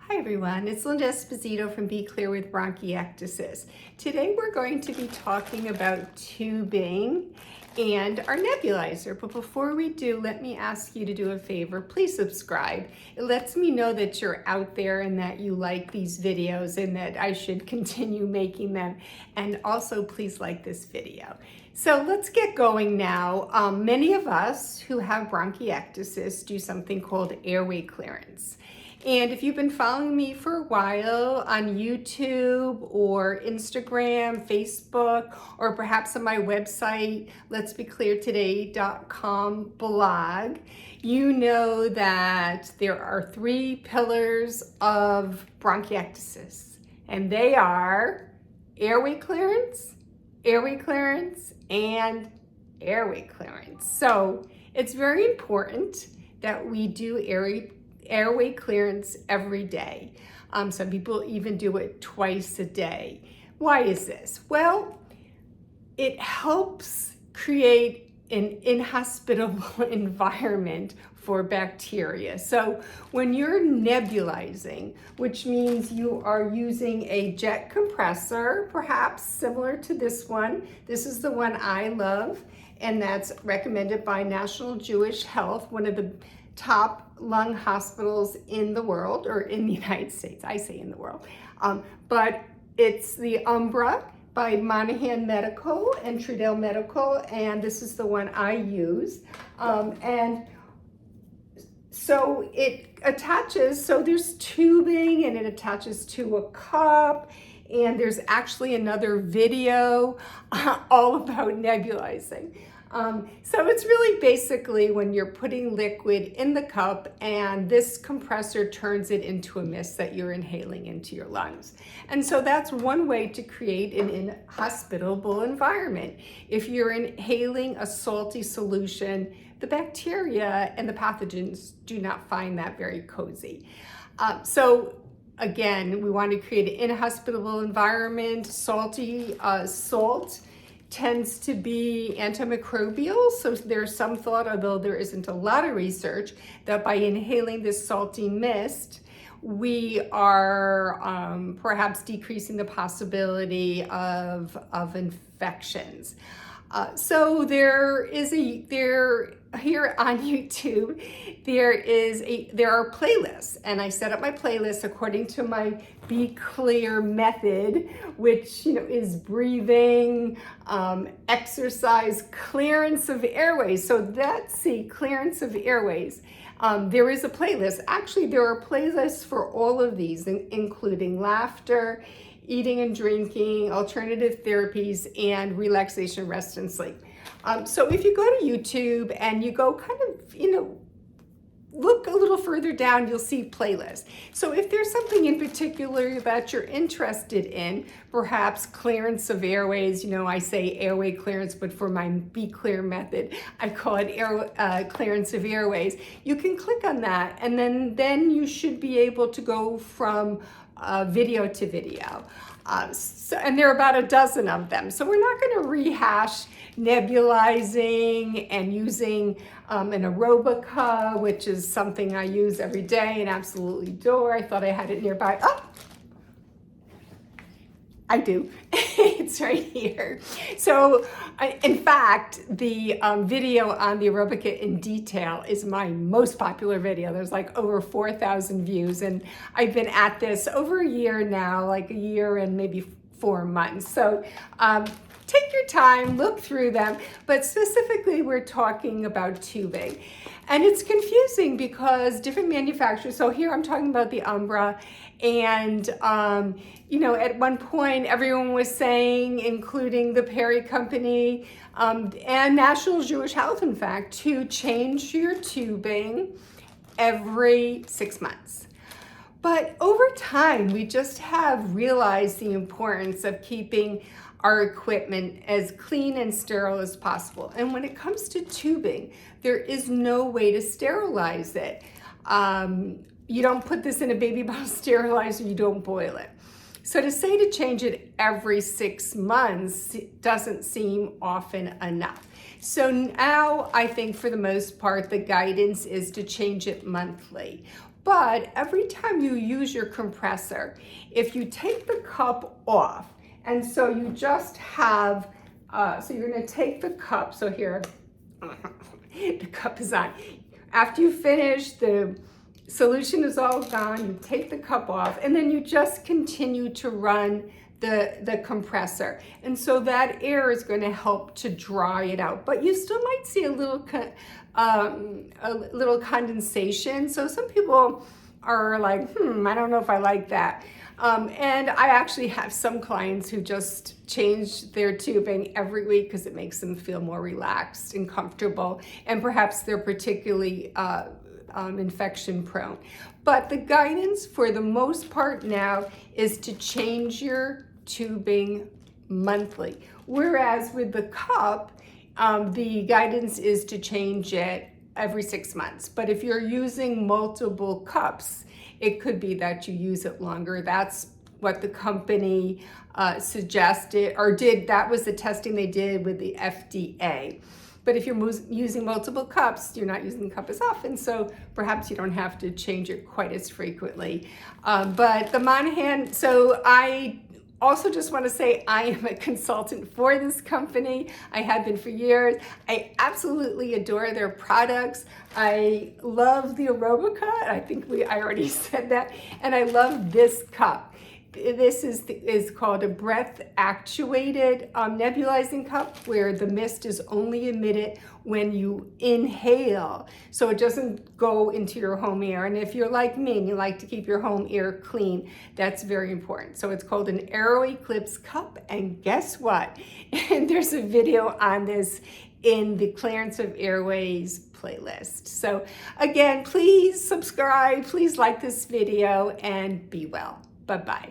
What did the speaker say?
Hi everyone, it's Linda Esposito from Be Clear with Bronchiectasis. Today we're going to be talking about tubing and our nebulizer. But before we do, let me ask you to do a favor. Please subscribe. It lets me know that you're out there and that you like these videos and that I should continue making them. And also please like this video. So let's get going now. Many of us who have bronchiectasis do something called airway clearance. And if you've been following me for a while on YouTube or Instagram, Facebook, or perhaps on my website, letsbecleartoday.com blog, you know that there are three pillars of bronchiectasis, and they are airway clearance, and airway clearance. So it's very important that we do airway clearance every day. Some people even do it twice a day. Why is this? Well, it helps create an inhospitable environment for bacteria. So when you're nebulizing, which means you are using a jet compressor, perhaps similar to this one. This is the one I love, and that's recommended by National Jewish Health, one of the top lung hospitals in the world, or in the United States. I say in the world. But it's the Umbra by Monahan Medical and Trudell Medical, and this is the one I use. And so it attaches, so there's tubing and it attaches to a cup, and there's actually another video all about nebulizing. So it's really basically when you're putting liquid in the cup and this compressor turns it into a mist that you're inhaling into your lungs. And so that's one way to create an inhospitable environment. If you're inhaling a salty solution, the bacteria and the pathogens do not find that very cozy. So again, we want to create an inhospitable environment. Salt tends to be antimicrobial, so there's some thought, although there isn't a lot of research, that by inhaling this salty mist, we are perhaps decreasing the possibility of infections. So here on YouTube, there are playlists, and I set up my playlist according to my Be Clear method, which is breathing, exercise, clearance of airways. So let's see, clearance of airways. There is a playlist. Actually, there are playlists for all of these, including laughter, eating and drinking, alternative therapies, and relaxation, rest, and sleep. So if you go to YouTube and you go kind of, look a little further down, you'll see playlists. So if there's something in particular that you're interested in, perhaps clearance of airways, I say airway clearance, but for my Be Clear method, I call it clearance of airways. You can click on that, and then you should be able to go from video to video. And there are about a dozen of them. So we're not going to rehash nebulizing and using an aerobica, which is something I use every day and absolutely adore. I thought I had it nearby. Oh, I do. It's right here. So in fact, the video on the aerobica in detail is my most popular video. There's like over 4,000 views, and I've been at this over a year now, like a year and maybe 4 months. So take your time, look through them, but specifically we're talking about tubing. And it's confusing because different manufacturers, so here I'm talking about the Umbra, and at one point everyone was saying, including the Perry Company and National Jewish Health, in fact, to change your tubing every 6 months. But over time, we just have realized the importance of keeping our equipment as clean and sterile as possible. And when it comes to tubing, there is no way to sterilize it. You don't put this in a baby bottle sterilizer, you don't boil it. So to say to change it every 6 months doesn't seem often enough. So now I think for the most part, the guidance is to change it monthly. But every time you use your compressor, if you take the cup off, and so you just have, so you're gonna take the cup, so here, the cup is on. After you finish, the solution is all gone, you take the cup off, and then you just continue to run the compressor. And so that air is going to help to dry it out. But you still might see a little condensation. So some people are like, I don't know if I like that. And I actually have some clients who just change their tubing every week because it makes them feel more relaxed and comfortable. And perhaps they're particularly infection prone. But the guidance for the most part now is to change your tubing monthly. Whereas with the cup, the guidance is to change it every 6 months. But if you're using multiple cups, it could be that you use it longer. That's what the company suggested or did. That was the testing they did with the FDA. But if you're using multiple cups, you're not using the cup as often, so perhaps you don't have to change it quite as frequently. But the Monahan, so I also just want to say I am a consultant for this company. I have been for years. I absolutely adore their products. I love the Aerobica. I think I already said that. And I love this cup. This is called a breath-actuated nebulizing cup where the mist is only emitted when you inhale, so it doesn't go into your home air. And if you're like me and you like to keep your home air clean, that's very important. So it's called an Airway Clearance cup, and guess what? And there's a video on this in the Clearance of Airways playlist. So again, please subscribe, please like this video, and be well. Bye-bye.